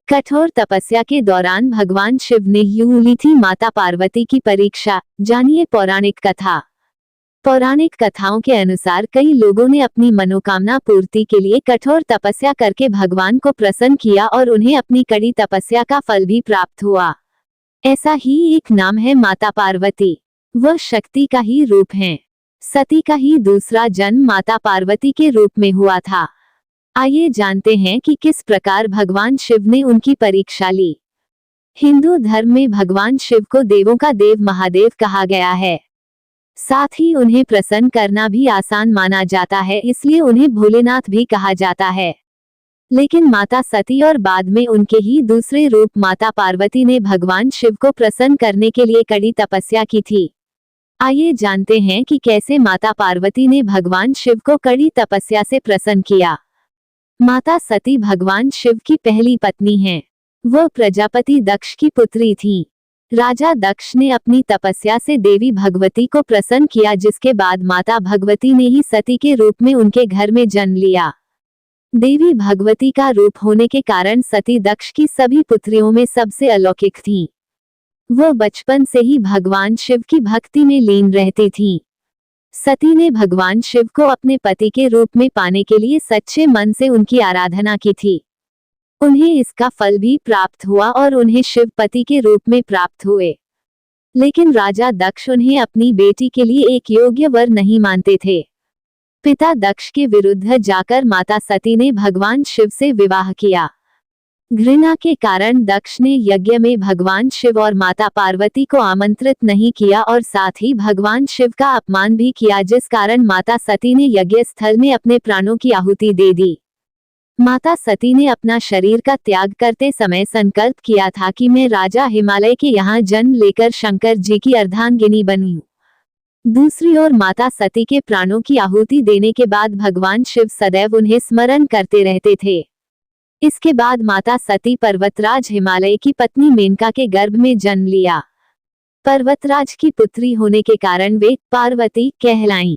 कठोर तपस्या के दौरान भगवान शिव ने यूं ली थी माता पार्वती की परीक्षा। जानिए पौराणिक कथा। पौराणिक कथाओं के अनुसार कई लोगों ने अपनी मनोकामना पूर्ति के लिए कठोर तपस्या करके भगवान को प्रसन्न किया और उन्हें अपनी कड़ी तपस्या का फल भी प्राप्त हुआ। ऐसा ही एक नाम है माता पार्वती। वह शक्ति का ही रूप हैं। सती का ही दूसरा जन्म माता पार्वती के रूप में हुआ था। आइए जानते हैं कि किस प्रकार भगवान शिव ने उनकी परीक्षा ली। हिंदू धर्म में भगवान शिव को देवों का देव महादेव कहा गया है। साथ ही उन्हें प्रसन्न करना भी आसान माना जाता है, इसलिए उन्हें भोलेनाथ भी कहा जाता है। लेकिन माता सती और बाद में उनके ही दूसरे रूप माता पार्वती ने भगवान शिव को प्रसन्न करने के लिए कड़ी तपस्या की थी। आइए जानते हैं कि कैसे माता पार्वती ने भगवान शिव को कड़ी तपस्या से प्रसन्न किया। माता सती भगवान शिव की पहली पत्नी हैं। वह प्रजापति दक्ष की पुत्री थीं। राजा दक्ष ने अपनी तपस्या से देवी भगवती को प्रसन्न किया, जिसके बाद माता भगवती ने ही सती के रूप में उनके घर में जन्म लिया। देवी भगवती का रूप होने के कारण सती दक्ष की सभी पुत्रियों में सबसे अलौकिक थीं। वह बचपन से ही भगवान शिव की भक्ति में लीन रहती थीं। सती ने भगवान शिव को अपने पति के रूप में पाने के लिए सच्चे मन से उनकी आराधना की थी। उन्हें इसका फल भी प्राप्त हुआ और उन्हें शिव पति के रूप में प्राप्त हुए। लेकिन राजा दक्ष उन्हें अपनी बेटी के लिए एक योग्य वर नहीं मानते थे। पिता दक्ष के विरुद्ध जाकर माता सती ने भगवान शिव से विवाह किया। घृणा के कारण दक्ष ने यज्ञ में भगवान शिव और माता पार्वती को आमंत्रित नहीं किया और साथ ही भगवान शिव का अपमान भी किया, जिस कारण माता सती ने यज्ञ स्थल में अपने प्राणों की आहुति दे दी। माता सती ने अपना शरीर का त्याग करते समय संकल्प किया था कि मैं राजा हिमालय के यहाँ जन्म लेकर शंकर जी की अर्धांगिनी बनूं। दूसरी ओर माता सती के प्राणों की आहुति देने के बाद भगवान शिव सदैव उन्हें स्मरण करते रहते थे। इसके बाद माता सती पर्वतराज हिमालय की पत्नी मेनका के गर्भ में जन्म लिया। पर्वतराज की पुत्री होने के कारण वे पार्वती कहलाईं।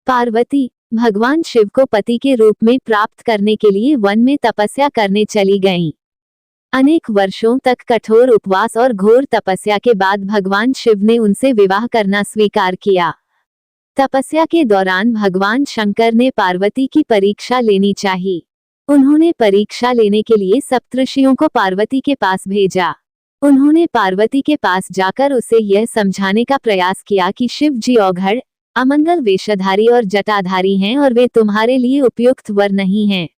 पार्वती भगवान शिव को पति के रूप में प्राप्त करने के लिए वन में तपस्या करने चली गईं। अनेक वर्षों तक कठोर उपवास और घोर तपस्या के बाद भगवान शिव ने उनसे विवाह करना स्वीकार किया। तपस्या के दौरान भगवान शंकर ने पार्वती की परीक्षा लेनी चाहिए। उन्होंने परीक्षा लेने के लिए सप्तऋषियों को पार्वती के पास भेजा। उन्होंने पार्वती के पास जाकर उसे यह समझाने का प्रयास किया कि शिव जी औघड़, अमंगल वेशधारी और जटाधारी हैं और वे तुम्हारे लिए उपयुक्त वर नहीं हैं।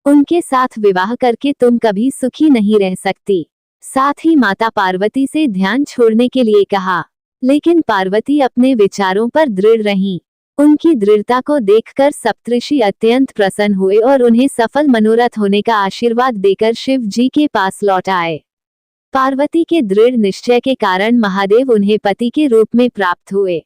उनके साथ विवाह करके तुम कभी सुखी नहीं रह सकती। साथ ही माता पार्वती से ध्यान छोड़ने के लिए कहा। लेकिन पार्वती अपने विचारों पर दृढ़ रहीं। उनकी दृढ़ता को देखकर सप्तऋषि अत्यंत प्रसन्न हुए और उन्हें सफल मनोरथ होने का आशीर्वाद देकर शिव जी के पास लौट आए। पार्वती के दृढ़ निश्चय के कारण महादेव उन्हें पति के रूप में प्राप्त हुए।